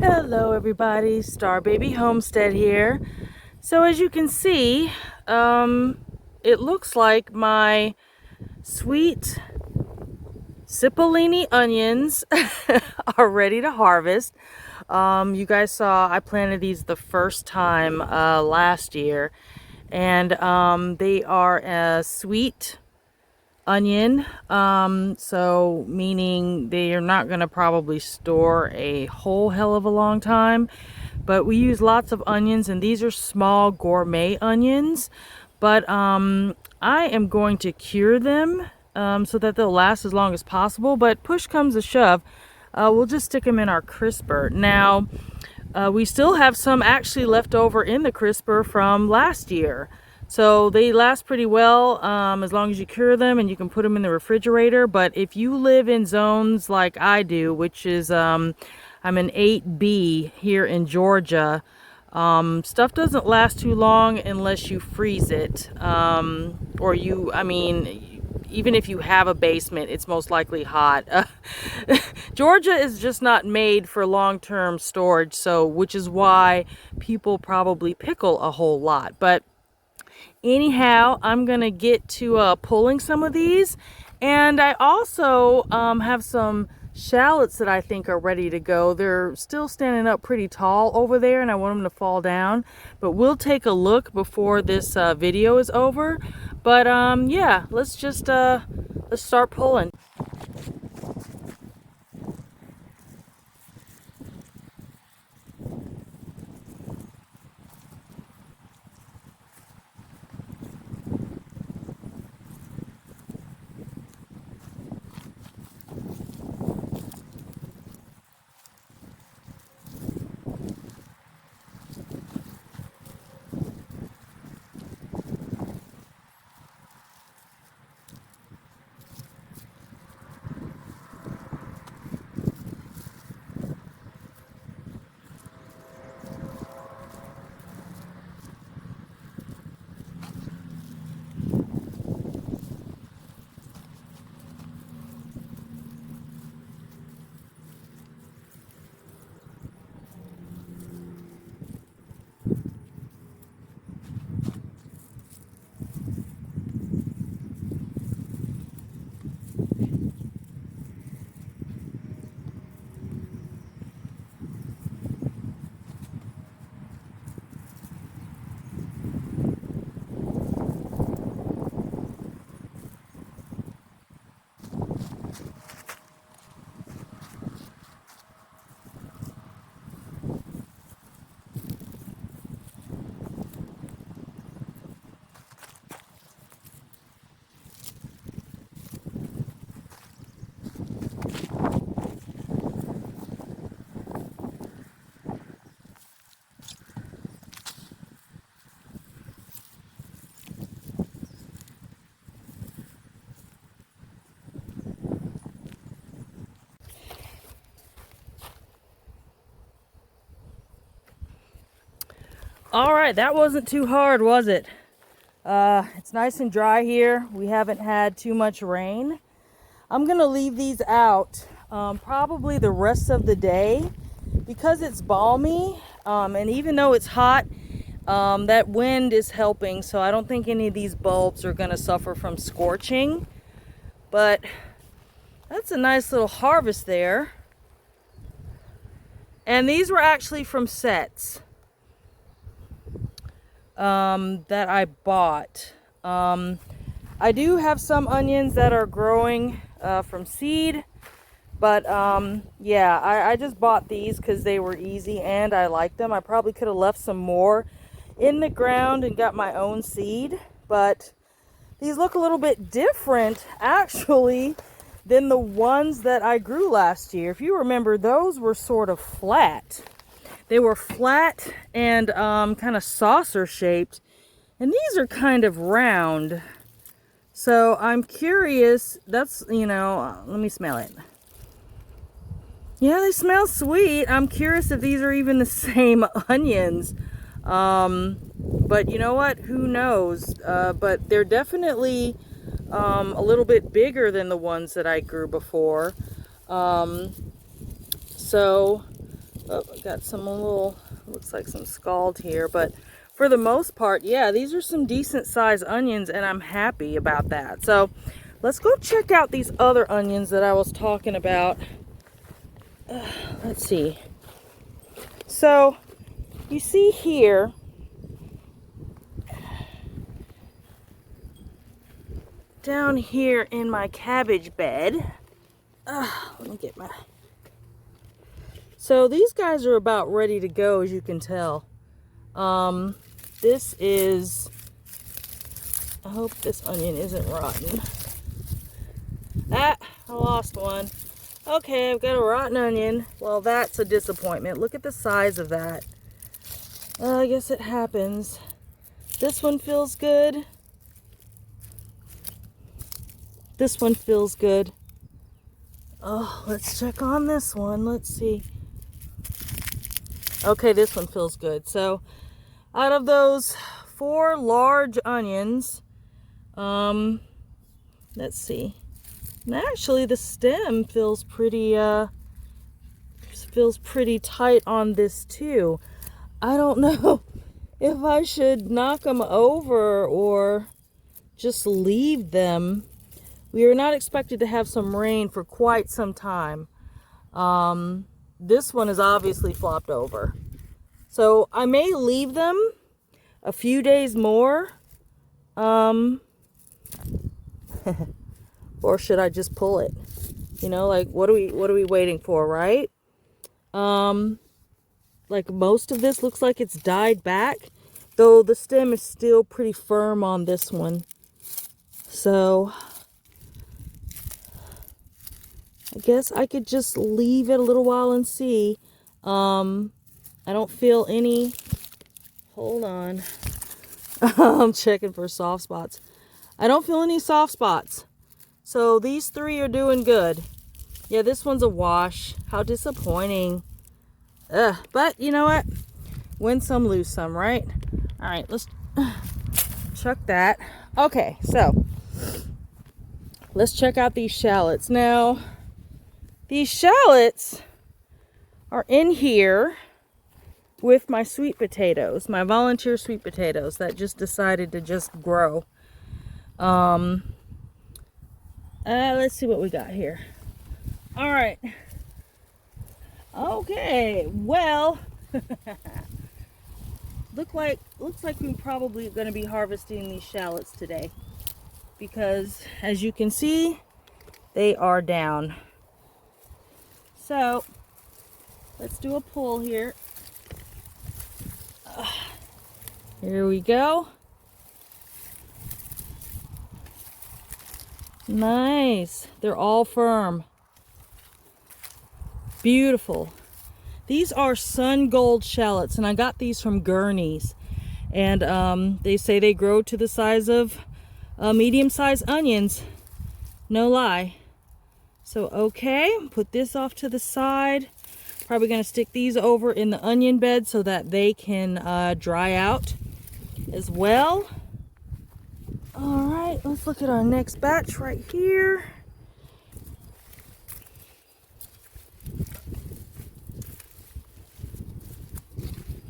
Hello everybody, Star Baby Homestead here. So as you can see, it looks like my sweet Cipollini onions are ready to harvest. You guys saw I planted these the first time last year, and they are a sweet onion, so meaning they are not going to probably store a whole hell of a long time, but we use lots of onions, and these are small gourmet onions, but I am going to cure them so that they'll last as long as possible. But push comes to shove, we'll just stick them in our crisper. Now we still have some actually left over in the crisper from last year. So they last pretty well as long as you cure them, and you can put them in the refrigerator. But if you live in zones like I do, which is I'm an 8B here in Georgia, stuff doesn't last too long unless you freeze it. Or even if you have a basement, it's most likely hot. Georgia is just not made for long-term storage, so which is why people probably pickle a whole lot. But anyhow, I'm gonna get to pulling some of these, and I also have some shallots that I think are ready to go. They're still standing up pretty tall over there, and I want them to fall down, but we'll take a look before this video is over. But yeah, let's start pulling. All right, that wasn't too hard, was it? It's nice and dry here. We haven't had too much rain. I'm gonna leave these out probably the rest of the day because it's balmy, and even though it's hot, that wind is helping, so I don't think any of these bulbs are gonna suffer from scorching. But that's a nice little harvest there. And these were actually from sets that I bought. I do have some onions that are growing from seed, but yeah, I just bought these because they were easy and I liked them. I probably could have left some more in the ground and got my own seed, but these look a little bit different actually than the ones that I grew last year. If you remember, those were sort of flat. They were flat and kind of saucer shaped, and these are kind of round. So I'm curious, that's, let me smell it. Yeah, they smell sweet. I'm curious if these are even the same onions. But you know what? Who knows? But they're definitely a little bit bigger than the ones that I grew before. So Oh, I got some little, looks like some scald here, but for the most part, yeah, these are some decent sized onions and I'm happy about that. So let's go check out these other onions that I was talking about. Let's see. So you see here, down here in my cabbage bed, let me get my, so these guys are about ready to go, as you can tell. This is, I hope this onion isn't rotten. I lost one. Okay, I've got a rotten onion. Well, that's a disappointment. Look at the size of that. I guess it happens. This one feels good. This one feels good. Oh, let's check on this one. Let's see. Okay, this one feels good. So, out of those 4 large onions, let's see. And actually, the stem feels pretty tight on this too. I don't know if I should knock them over or just leave them. We are not expected to have some rain for quite some time. This one is obviously flopped over. So I may leave them a few days more. Or should I just pull it? You know, like what are we waiting for, right? Like most of this looks like it's died back, though the stem is still pretty firm on this one. So I guess I could just leave it a little while and see. I don't feel any, hold on. I'm checking for soft spots. I don't feel any soft spots. So these 3 are doing good. Yeah, this one's a wash. How disappointing. But you know what? Win some, lose some, right? All right, let's chuck that. Okay, so let's check out these shallots. Now, these shallots are in here with my sweet potatoes, my volunteer sweet potatoes that just decided to just grow. Let's see what we got here. All right. Okay, well, looks like we're probably going to be harvesting these shallots today because, as you can see, they are down. So let's do a pull here. Here we go. Nice. They're all firm. Beautiful. These are sun gold shallots, and I got these from Gurney's. And they say they grow to the size of medium-sized onions. No lie. So, okay, put this off to the side. Probably going to stick these over in the onion bed so that they can dry out as well. All right, let's look at our next batch right here.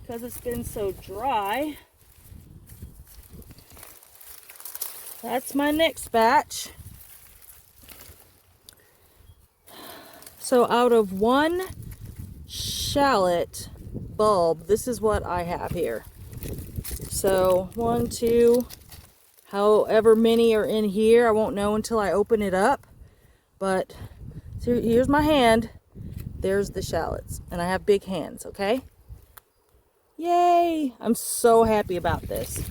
Because it's been so dry. That's my next batch. So out of 1 shallot bulb, this is what I have here. So 1, 2, however many are in here. I won't know until I open it up. But so here's my hand. There's the shallots. And I have big hands, okay? Yay! I'm so happy about this.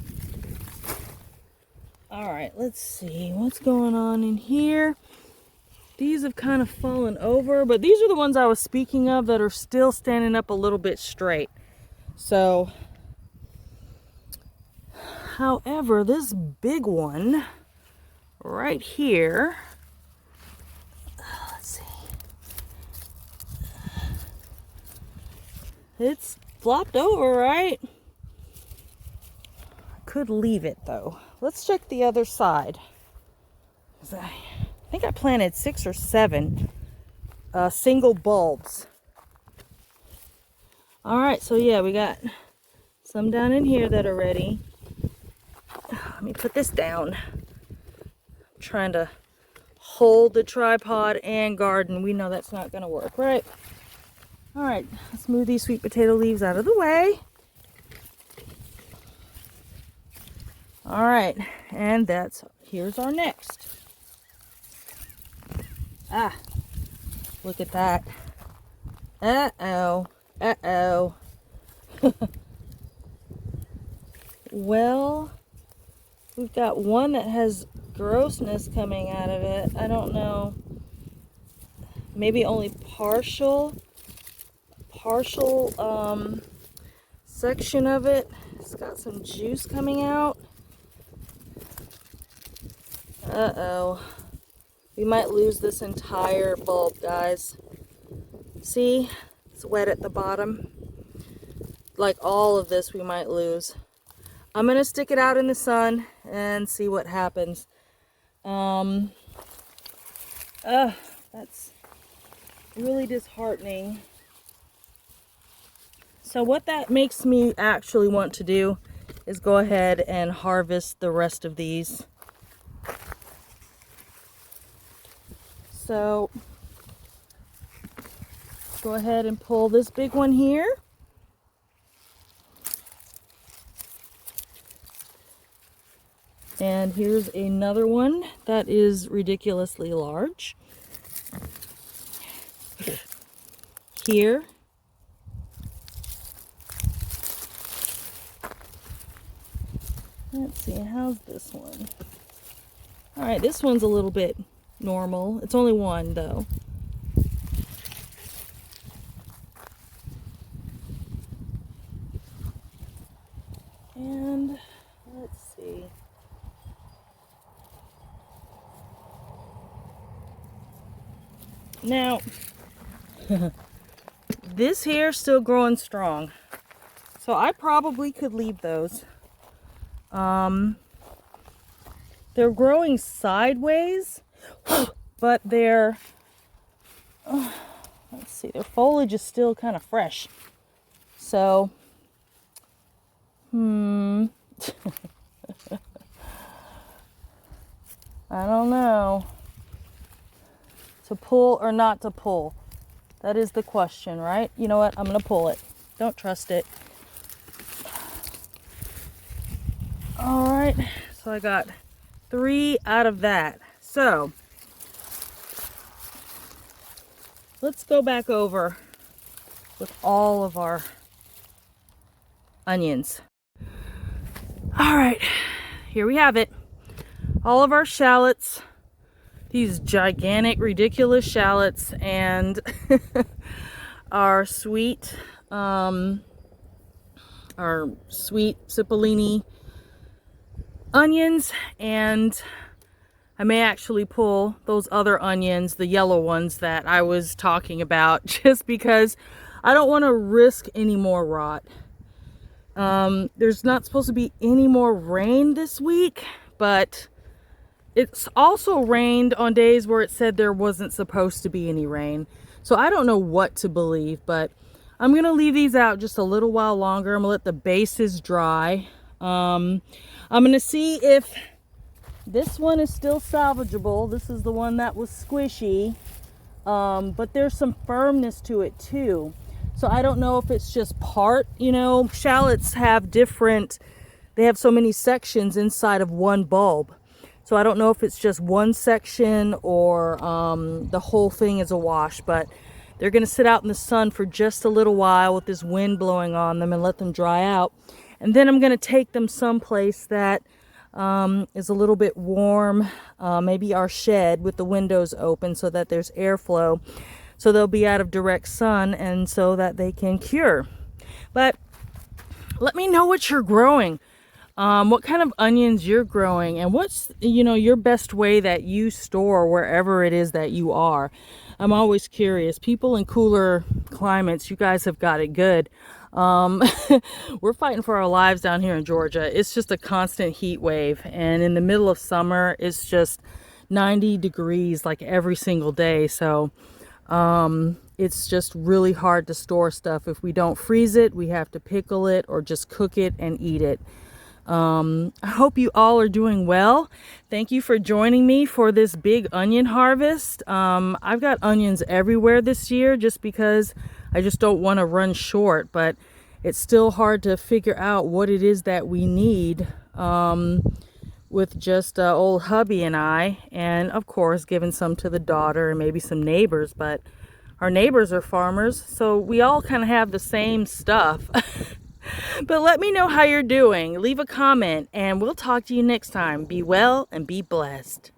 All right, let's see what's going on in here. These have kind of fallen over, but these are the ones I was speaking of that are still standing up a little bit straight. So, however, this big one right here, let's see, it's flopped over, right? I could leave it though. Let's check the other side. I think I planted 6 or 7 single bulbs. All right, so yeah, we got some down in here that are ready. Let me put this down. I'm trying to hold the tripod and garden. We know that's not gonna work, right? All right, let's move these sweet potato leaves out of the way. All right, and here's our next. Ah, look at that. Uh-oh, uh-oh. Well, we've got one that has grossness coming out of it. I don't know. Maybe only partial section of it. It's got some juice coming out. Uh-oh. We might lose this entire bulb, guys. See? It's wet at the bottom. Like all of this we might lose. I'm going to stick it out in the sun and see what happens. That's really disheartening. So what that makes me actually want to do is go ahead and harvest the rest of these. So go ahead and pull this big one here. And here's another one that is ridiculously large. Here. Let's see, how's this one? All right, this one's a little bit normal. It's only one though. And let's see. Now, this here is still growing strong. So I probably could leave those. They're growing sideways, but let's see, their foliage is still kind of fresh. So, I don't know. To pull or not to pull? That is the question, right? You know what? I'm going to pull it. Don't trust it. All right. So I got 3 out of that. So let's go back over with all of our onions. All right. Here we have it. All of our shallots. These gigantic, ridiculous shallots, and our sweet cipollini onions, and I may actually pull those other onions, the yellow ones that I was talking about, just because I don't want to risk any more rot. There's not supposed to be any more rain this week, but it's also rained on days where it said there wasn't supposed to be any rain. So I don't know what to believe, but I'm going to leave these out just a little while longer. I'm going to let the bases dry. I'm going to see if this one is still salvageable. This is the one that was squishy, but there's some firmness to it too. So I don't know if it's just part, shallots have they have so many sections inside of one bulb. So I don't know if it's just one section or the whole thing is a wash, but they're going to sit out in the sun for just a little while with this wind blowing on them and let them dry out. And then I'm going to take them someplace that is a little bit warm, maybe our shed with the windows open so that there's airflow. So they'll be out of direct sun and so that they can cure. But let me know what you're growing. What kind of onions you're growing, and what's your best way that you store wherever it is that you are. I'm always curious. People in cooler climates, you guys have got it good. We're fighting for our lives down here in Georgia. It's just a constant heat wave, and in the middle of summer it's just 90 degrees like every single day. So it's just really hard to store stuff. If we don't freeze it, we have to pickle it or just cook it and eat it. I hope you all are doing well. Thank you for joining me for this big onion harvest. I've got onions everywhere this year just because I just don't want to run short, but it's still hard to figure out what it is that we need with just old hubby and I, and of course giving some to the daughter and maybe some neighbors, but our neighbors are farmers, so we all kind of have the same stuff. But let me know how you're doing. Leave a comment and we'll talk to you next time. Be well and be blessed.